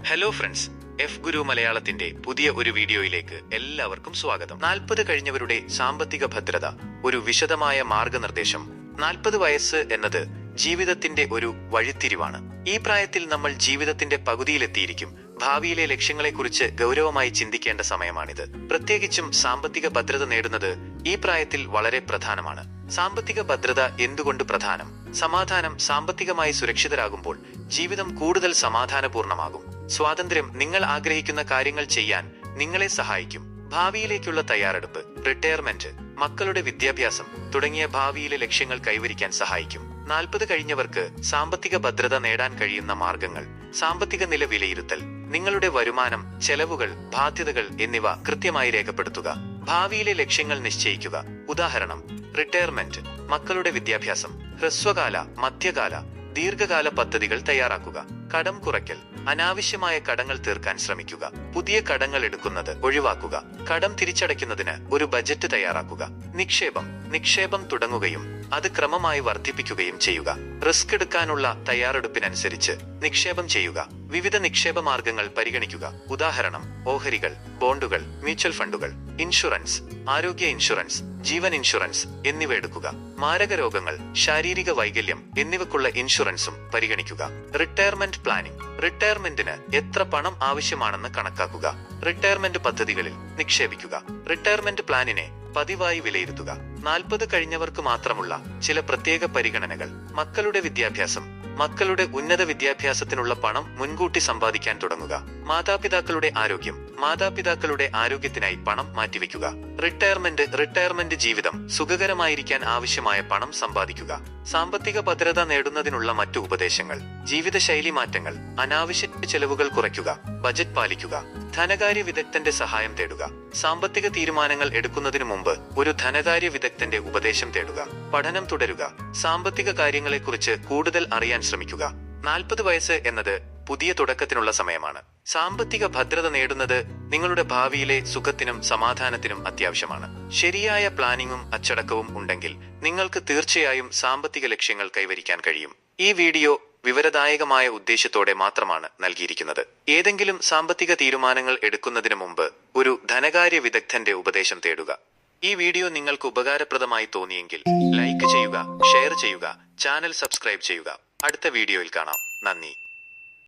Hello friends, F ഗുരു മലയാളത്തിന്റെ പുതിയ ഒരു വീഡിയോയിലേക്ക് എല്ലാവർക്കും സ്വാഗതം. 40 കഴിഞ്ഞവരുടെ സാമ്പത്തിക ഭദ്രത, ഒരു വിശദമായ മാർഗനിർദ്ദേശം. 40 വയസ്സ് എന്നത് ജീവിതത്തിന്റെ ഒരു വഴിത്തിരിവാണ്. ഈ പ്രായത്തിൽ നമ്മൾ ജീവിതത്തിന്റെ പകുതിയിലെത്തിയിരിക്കും. ഭാവിയിലെ ലക്ഷ്യങ്ങളെക്കുറിച്ച് ഗൗരവമായി ചിന്തിക്കേണ്ട സമയമാണിത്. പ്രത്യേകിച്ചും സാമ്പത്തിക ഭദ്രത നേടുന്നത് ഈ പ്രായത്തിൽ വളരെ പ്രധാനമാണ്. സാമ്പത്തിക ഭദ്രത എന്തുകൊണ്ട് പ്രധാനം? സമാധാനം. സാമ്പത്തികമായി സുരക്ഷിതരാകുമ്പോൾ ജീവിതം കൂടുതൽ സമാധാനപൂർണമാകും. സ്വാതന്ത്ര്യം. നിങ്ങൾ ആഗ്രഹിക്കുന്ന കാര്യങ്ങൾ ചെയ്യാൻ നിങ്ങളെ സഹായിക്കും. ഭാവിയിലേക്കുള്ള തയ്യാറെടുപ്പ്. റിട്ടയർമെന്റ്. മക്കളുടെ വിദ്യാഭ്യാസം തുടങ്ങിയ ഭാവിയിലെ ലക്ഷ്യങ്ങൾ കൈവരിക്കാൻ സഹായിക്കും. 40 കഴിഞ്ഞവർക്ക് സാമ്പത്തിക ഭദ്രത നേടാൻ കഴിയുന്ന മാർഗങ്ങൾ. സാമ്പത്തിക നില വിലയിരുത്തൽ. നിങ്ങളുടെ വരുമാനം, ചെലവുകൾ, ബാധ്യതകൾ എന്നിവ കൃത്യമായി രേഖപ്പെടുത്തുക. ഭാവിയിലെ ലക്ഷ്യങ്ങൾ നിശ്ചയിക്കുക. ഉദാഹരണം: റിട്ടയർമെന്റ്, മക്കളുടെ വിദ്യാഭ്യാസം. ഹ്രസ്വകാല, മധ്യകാല, ദീർഘകാല പദ്ധതികൾ തയ്യാറാക്കുക. കടം കുറയ്ക്കൽ. അനാവശ്യമായ കടങ്ങൾ തീർക്കാൻ ശ്രമിക്കുക. പുതിയ കടങ്ങൾ എടുക്കുന്നത് ഒഴിവാക്കുക. കടം തിരിച്ചടയ്ക്കുന്നതിന് ഒരു ബജറ്റ് തയ്യാറാക്കുക. നിക്ഷേപം തുടങ്ങുകയും അത് ക്രമമായി വർദ്ധിപ്പിക്കുകയും ചെയ്യുക. റിസ്ക് എടുക്കാനുള്ള തയ്യാറെടുപ്പിനനുസരിച്ച് നിക്ഷേപം ചെയ്യുക. വിവിധ നിക്ഷേപ മാർഗങ്ങൾ പരിഗണിക്കുക. ഉദാഹരണം: ഓഹരികൾ, ബോണ്ടുകൾ, മ്യൂച്വൽ ഫണ്ടുകൾ. ഇൻഷുറൻസ്, ആരോഗ്യ ഇൻഷുറൻസ്, ജീവൻ ഇൻഷുറൻസ് എന്നിവ എടുക്കുക. മാരക രോഗങ്ങൾ, ശാരീരിക വൈകല്യം എന്നിവക്കുള്ള ഇൻഷുറൻസും പരിഗണിക്കുക. Retirement planning. റിട്ടയർമെന്റിന് എത്ര പണം ആവശ്യമാണെന്ന് കണക്കാക്കുക. റിട്ടയർമെന്റ് പദ്ധതികളിൽ നിക്ഷേപിക്കുക. റിട്ടയർമെന്റ് പ്ലാനിനെ പതിവായി വിലയിരുത്തുക. 40 കഴിഞ്ഞവർക്ക് മാത്രമുള്ള ചില പ്രത്യേക പരിഗണനകൾ. മക്കളുടെ വിദ്യാഭ്യാസം. മക്കളുടെ ഉന്നത വിദ്യാഭ്യാസത്തിനുള്ള പണം മുൻകൂട്ടി സമ്പാദിക്കാൻ തുടങ്ങുക. മാതാപിതാക്കളുടെ ആരോഗ്യം. മാതാപിതാക്കളുടെ ആരോഗ്യത്തിനായി പണം മാറ്റിവെക്കുക. റിട്ടയർമെന്റ് ജീവിതം സുഖകരമായിരിക്കാൻ ആവശ്യമായ പണം സമ്പാദിക്കുക. സാമ്പത്തിക ഭദ്രത നേടുന്നതിനുള്ള മറ്റു ഉപദേശങ്ങൾ. ജീവിതശൈലി മാറ്റങ്ങൾ. അനാവശ്യ ചെലവുകൾ കുറയ്ക്കുക. ബജറ്റ് പാലിക്കുക. ധനകാര്യ വിദഗ്ധന്റെ സഹായം തേടുക. സാമ്പത്തിക തീരുമാനങ്ങൾ എടുക്കുന്നതിനു മുമ്പ് ഒരു ധനകാര്യ വിദഗ്ധന്റെ ഉപദേശം തേടുക. പഠനം തുടരുക. സാമ്പത്തിക കാര്യങ്ങളെക്കുറിച്ച് കൂടുതൽ അറിയാൻ ശ്രമിക്കുക. 40 വയസ്സ് എന്നത് പുതിയ തുടക്കത്തിനുള്ള സമയമാണ്. സാമ്പത്തിക ഭദ്രത നേടുന്നത് നിങ്ങളുടെ ഭാവിയിലെ സുഖത്തിനും സമാധാനത്തിനും അത്യാവശ്യമാണ്. ശരിയായ പ്ലാനിങ്ങും അച്ചടക്കവും ഉണ്ടെങ്കിൽ നിങ്ങൾക്ക് തീർച്ചയായും സാമ്പത്തിക ലക്ഷ്യങ്ങൾ കൈവരിക്കാൻ കഴിയും. ഈ വീഡിയോ വിവരദായകമായ ഉദ്ദേശത്തോടെ മാത്രമാണ് നൽകിയിരിക്കുന്നത്. ഏതെങ്കിലും സാമ്പത്തിക തീരുമാനങ്ങൾ എടുക്കുന്നതിന് മുമ്പ് ഒരു ധനകാര്യ വിദഗ്ധന്റെ ഉപദേശം തേടുക. ഈ വീഡിയോ നിങ്ങൾക്ക് ഉപകാരപ്രദമായി തോന്നിയെങ്കിൽ ലൈക്ക് ചെയ്യുക, ഷെയർ ചെയ്യുക, ചാനൽ സബ്സ്ക്രൈബ് ചെയ്യുക. അടുത്ത വീഡിയോയിൽ കാണാം. നന്ദി.